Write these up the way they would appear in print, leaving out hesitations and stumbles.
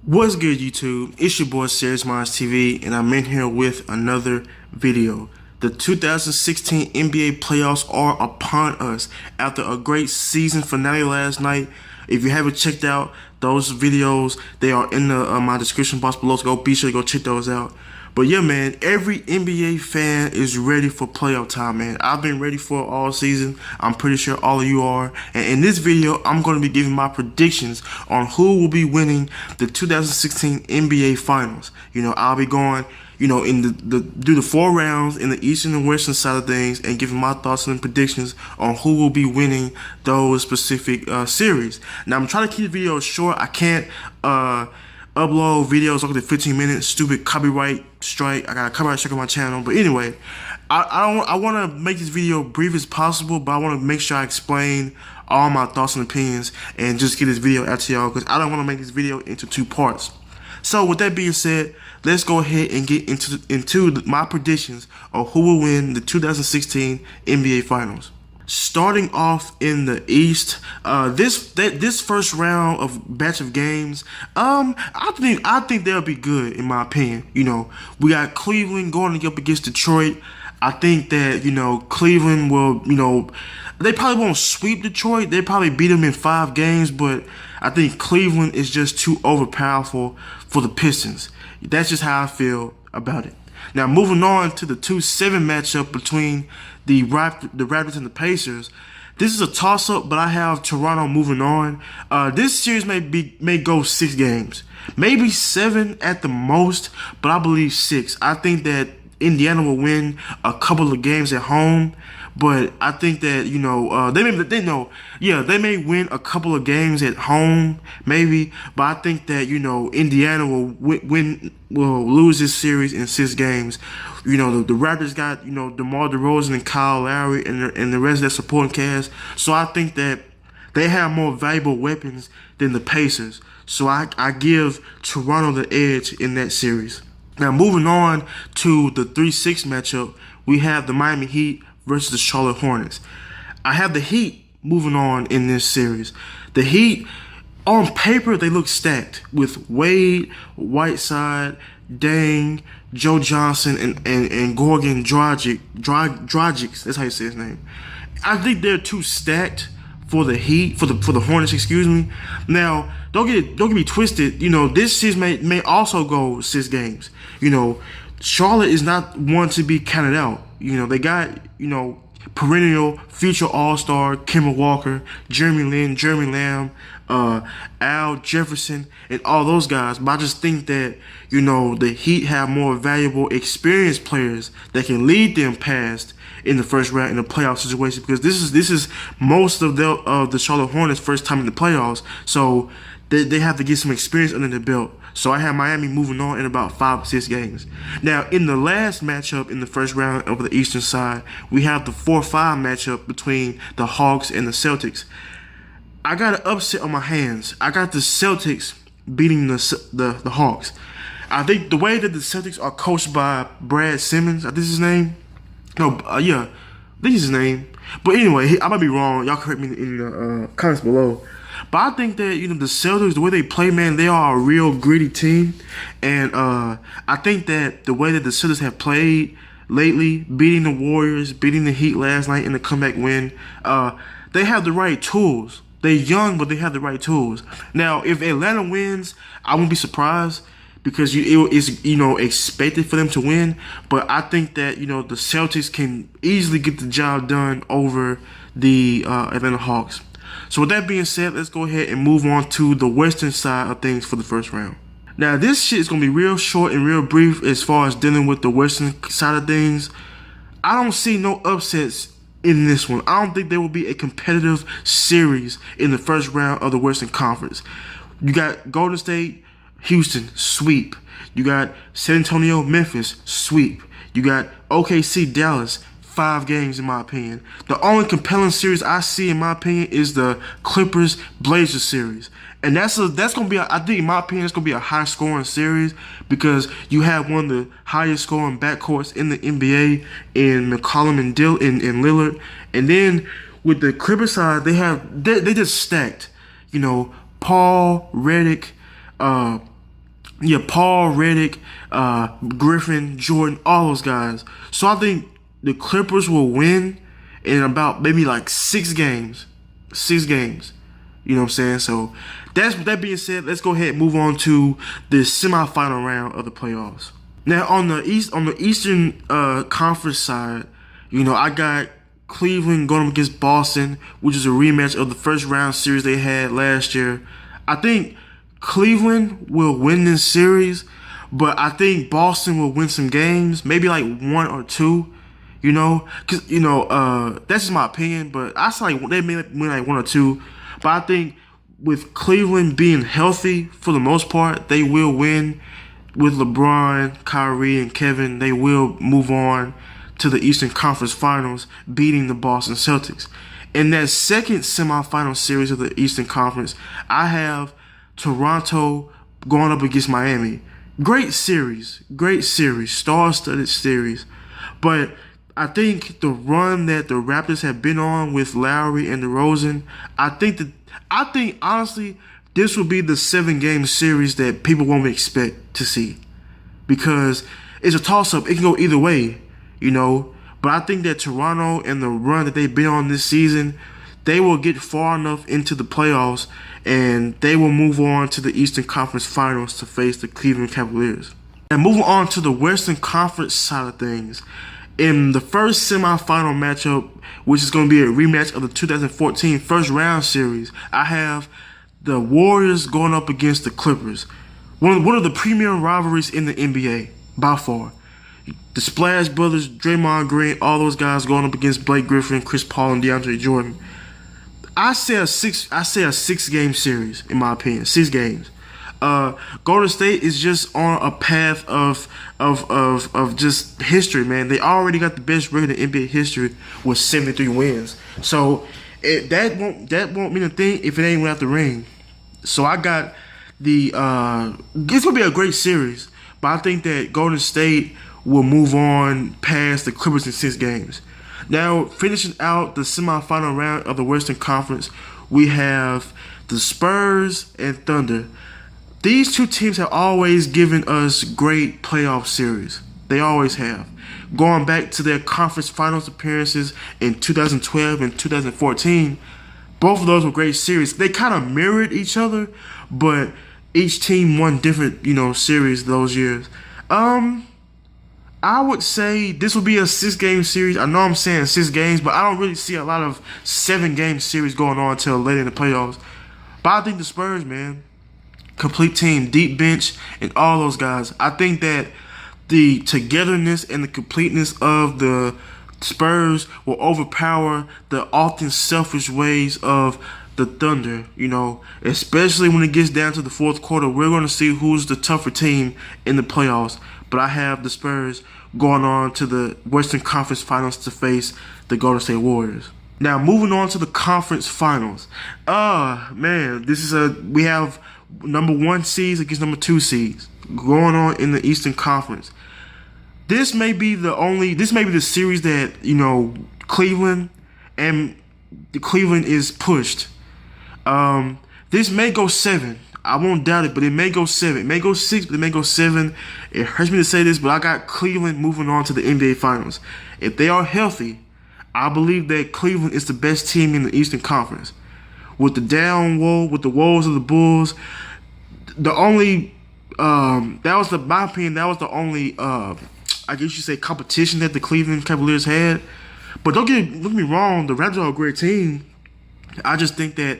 What's good, YouTube? It's your boy Serious Minds TV, and I'm in here with another video. The 2016 NBA playoffs are upon us after a great season finale last night. If you haven't checked out those videos, they are in my description box below, so be sure to go check those out. But yeah, man, every NBA fan is ready for playoff time, man. I've been ready for it all season. I'm pretty sure all of you are. And in this video, I'm going to be giving my predictions on who will be winning the 2016 NBA Finals. I'll be going, in do the 4 rounds in the Eastern and Western side of things and giving my thoughts and predictions on who will be winning those specific series. Now, I'm trying to keep the video short. I can't upload videos over the 15 minutes. Stupid copyright strike. I got a copyright strike on my channel. But anyway, I want to make this video brief as possible, but I want to make sure I explain all my thoughts and opinions and just get this video out to y'all, because I don't want to make this video into 2 parts. So with that being said, let's go ahead and get into my predictions of who will win the 2016 NBA Finals. Starting off in the East, this first round of batch of games, I think they'll be good, in my opinion. We got Cleveland going up against Detroit. I think that Cleveland will, they probably won't sweep Detroit. They probably beat them in 5 games, but I think Cleveland is just too overpowerful for the Pistons. That's just how I feel about it. Now, moving on to the 2-7 matchup between the Raptors and the Pacers. This is a toss-up, but I have Toronto moving on. This series may go 6 games, maybe 7 at the most, but I believe 6. I think that Indiana will win a couple of games at home, but I think that they may win a couple of games at home, maybe, but I think that Indiana will lose this series in 6 games. The Raptors got DeMar DeRozan and Kyle Lowry and the rest of their supporting cast, so I think that they have more valuable weapons than the Pacers. So I give Toronto the edge in that series. Now, moving on to the 3-6 matchup, we have the Miami Heat versus the Charlotte Hornets. I have the Heat moving on in this series. The Heat, on paper, they look stacked with Wade, Whiteside, Dang, Joe Johnson, and Goran Dragic. That's how you say his name. I think they're too stacked for the Heat, for the Hornets, excuse me. Now, don't get me twisted. This series may also go 6 games. Charlotte is not one to be counted out. They got perennial future All-Star Kemba Walker, Jeremy Lin, Jeremy Lamb, Al Jefferson, and all those guys. But I just think that the Heat have more valuable, experienced players that can lead them past in the first round in a playoff situation, because this is most of the Charlotte Hornets' first time in the playoffs, so they have to get some experience under their belt. So I have Miami moving on in about 5 or 6 games. Now, in the last matchup in the first round over the Eastern side, we have the 4-5 matchup between the Hawks and the Celtics. I got an upset on my hands. I got the Celtics beating the Hawks. I think the way that the Celtics are coached by Brad Simmons, I think is his name. No, yeah, I think is his name. But anyway, I might be wrong. Y'all correct me in the comments below. But I think that the Celtics, the way they play, man, they are a real gritty team, and I think that the way that the Celtics have played lately, beating the Warriors, beating the Heat last night in the comeback win, they have the right tools. They're young, but they have the right tools. Now, if Atlanta wins, I won't be surprised, because it's expected for them to win. But I think that the Celtics can easily get the job done over the Atlanta Hawks. So with that being said, let's go ahead and move on to the Western side of things for the first round. Now, this shit is going to be real short and real brief as far as dealing with the Western side of things. I don't see no upsets in this one. I don't think there will be a competitive series in the first round of the Western Conference. You got Golden State, Houston, sweep. You got San Antonio, Memphis, sweep. You got OKC, Dallas, 5 games in my opinion. The only compelling series I see in my opinion is the Clippers Blazers series, and that's gonna be I think in my opinion it's gonna be a high scoring series, because you have one of the highest scoring backcourts in the NBA in McCollum and Lillard, and then with the Clippers side they just stacked. Paul, Redick, Yeah, Paul, Reddick, Griffin, Jordan, all those guys. So I think the Clippers will win in about maybe like 6 games. 6 games. You know what I'm saying? So that being said, let's go ahead and move on to the semifinal round of the playoffs. Now on the Eastern Conference side, I got Cleveland going up against Boston, which is a rematch of the first round series they had last year. I think Cleveland will win this series, but I think Boston will win some games, maybe like 1 or 2. Because that's just my opinion. But I say like they may win like 1 or 2. But I think with Cleveland being healthy for the most part, they will win. With LeBron, Kyrie, and Kevin, they will move on to the Eastern Conference Finals, beating the Boston Celtics. In that second semifinal series of the Eastern Conference, I have Toronto going up against Miami. Great series, star-studded series. But I think the run that the Raptors have been on with Lowry and DeRozan, I think honestly, this will be the 7-game series that people won't expect to see. Because it's a toss-up. It can go either way, But I think that Toronto and the run that they've been on this season, they will get far enough into the playoffs and they will move on to the Eastern Conference Finals to face the Cleveland Cavaliers. And moving on to the Western Conference side of things, in the first semifinal matchup, which is going to be a rematch of the 2014 first round series, I have the Warriors going up against the Clippers. One of the premier rivalries in the NBA, by far. The Splash Brothers, Draymond Green, all those guys going up against Blake Griffin, Chris Paul, and DeAndre Jordan. I say a 6-game series, in my opinion. 6 games. Golden State is just on a path of just history, man. They already got the best record in NBA history with 73 wins. So that won't mean a thing if it ain't without the ring. So I got it's gonna be a great series, but I think that Golden State will move on past the Clippers in 6 games. Now, finishing out the semifinal round of the Western Conference, we have the Spurs and Thunder. These two teams have always given us great playoff series. They always have. Going back to their conference finals appearances in 2012 and 2014, both of those were great series. They kind of mirrored each other, but each team won different, series those years. I would say this will be a 6-game series. I know I'm saying 6 games, but I don't really see a lot of 7-game series going on until later in the playoffs. But I think the Spurs, man, complete team, deep bench, and all those guys. I think that the togetherness and the completeness of the Spurs will overpower the often selfish ways of the Thunder, especially when it gets down to the fourth quarter. We're going to see who's the tougher team in the playoffs. But I have the Spurs going on to the Western Conference Finals to face the Golden State Warriors. Now, moving on to the conference finals. Man, we have number 1 seeds against number 2 seeds going on in the Eastern Conference. This may be the series that, Cleveland is pushed. This may go 7. I won't doubt it, but it may go 7. It may go 6, but it may go 7. It hurts me to say this, but I got Cleveland moving on to the NBA Finals. If they are healthy, I believe that Cleveland is the best team in the Eastern Conference. With the woes of the Bulls, my opinion, that was the only, I guess you say, competition that the Cleveland Cavaliers had. But don't get me wrong, the Raptors are a great team. I just think that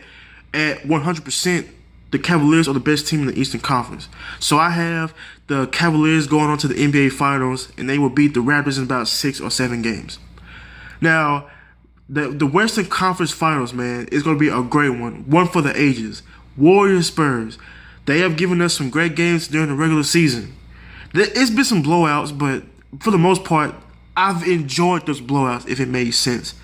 at 100%, the Cavaliers are the best team in the Eastern Conference. So I have the Cavaliers going on to the NBA Finals, and they will beat the Raptors in about 6 or 7 games. Now, the Western Conference Finals, man, is going to be a great one for the ages. Warriors, Spurs. They have given us some great games during the regular season. It's been some blowouts, but for the most part, I've enjoyed those blowouts, if it made sense.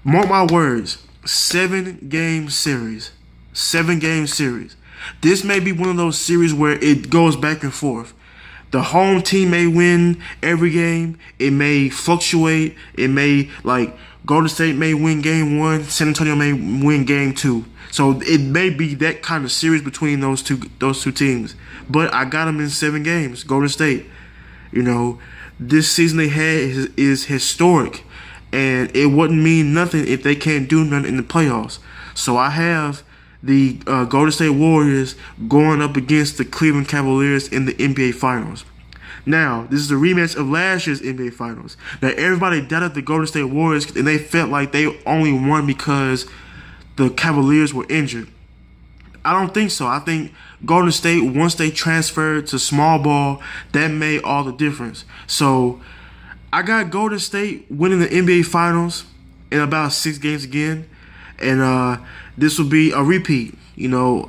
Mark my words, 7-game series. 7-game series. This may be one of those series where it goes back and forth. The home team may win every game. It may fluctuate. It may Golden State may win game 1, San Antonio may win game 2. So it may be that kind of series between those two teams. But I got them in 7 games, Golden State. You know, this season they had is historic, and it wouldn't mean nothing if they can't do nothing in the playoffs. So I have the Golden State Warriors going up against the Cleveland Cavaliers in the NBA Finals. Now, this is a rematch of last year's NBA Finals. Now, everybody doubted the Golden State Warriors, and they felt like they only won because the Cavaliers were injured. I don't think so. I think Golden State, once they transferred to small ball, that made all the difference. So, I got Golden State winning the NBA Finals in about 6 games again, and this will be a repeat. You know,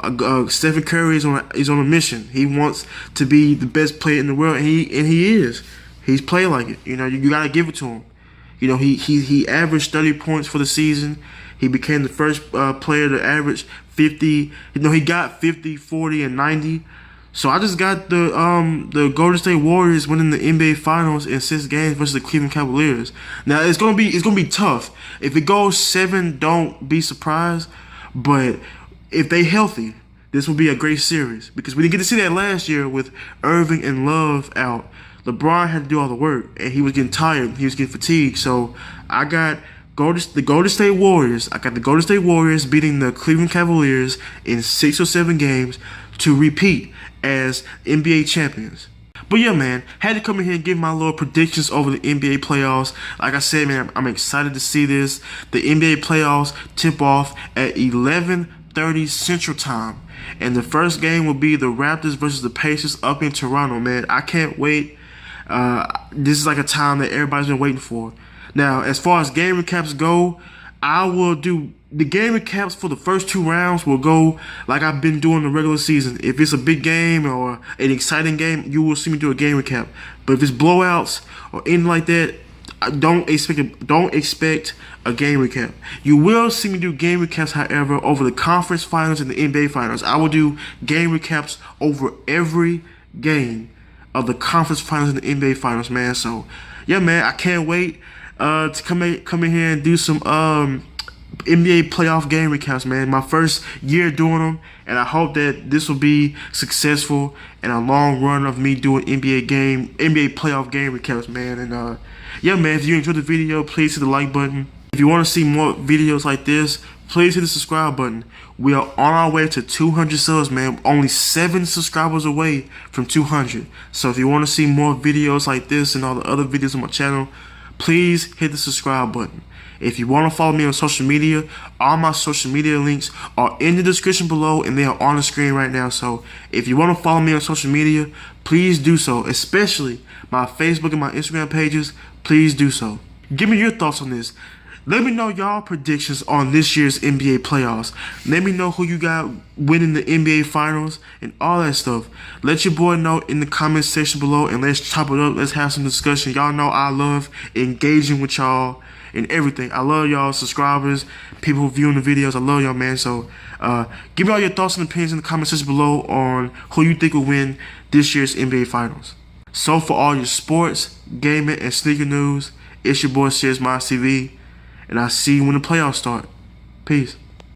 Stephen Curry is on a mission. He wants to be the best player in the world, and he is. He's playing like it. You know, you gotta give it to him. You know, he averaged 30 points for the season. He became the first player to average 50. You know, he got 50, 40, and 90. So I just got the Golden State Warriors winning the NBA Finals in 6 games versus the Cleveland Cavaliers. Now it's gonna be tough. If it goes 7, don't be surprised. But if they healthy, this will be a great series, because we didn't get to see that last year with Irving and Love out. LeBron had to do all the work, and he was getting tired. He was getting fatigued. So I got the Golden State Warriors. I got the Golden State Warriors beating the Cleveland Cavaliers in 6 or 7 games to repeat as NBA champions. But yeah, man, had to come in here and give my little predictions over the NBA playoffs. Like I said, man, I'm excited to see this. The NBA playoffs tip off at 11:30 Central Time, and the first game will be the Raptors versus the Pacers up in Toronto. Man, I can't wait. This is like a time that everybody's been waiting for. Now, as far as game recaps go, I will do the game recaps for the first 2 rounds. Will go like I've been doing the regular season. If it's a big game or an exciting game, you will see me do a game recap. But if it's blowouts or anything like that, don't expect a game recap. You will see me do game recaps, however, over the conference finals and the NBA finals. I will do game recaps over every game of the conference finals and the NBA finals, man. So, yeah, man, I can't wait to come in here and do some NBA playoff game recaps, man. My first year doing them, and I hope that this will be successful and a long run of me doing NBA playoff game recaps, man. And yeah, man, if you enjoyed the video, please hit the like button. If you want to see more videos like this, please hit the subscribe button. We are on our way to 200 subs, man. Only 7 subscribers away from 200. So if you want to see more videos like this and all the other videos on my channel, please hit the subscribe button. If you want to follow me on social media, all my social media links are in the description below, and they are on the screen right now. So if you want to follow me on social media, please do so, especially my Facebook and my Instagram pages. Please do so. Give me your thoughts on this. Let me know y'all predictions on this year's NBA playoffs. Let me know who you got winning the NBA finals and all that stuff. Let your boy know in the comment section below, and let's chop it up. Let's have some discussion. Y'all know I love engaging with y'all and everything. I love y'all subscribers, people who viewing the videos. I love y'all, man. So give me all your thoughts and opinions in the comment section below on who you think will win this year's NBA finals. So for all your sports, gaming, and sneaker news, it's your boy Serious Minds TV, and I'll see you when the playoffs start. Peace.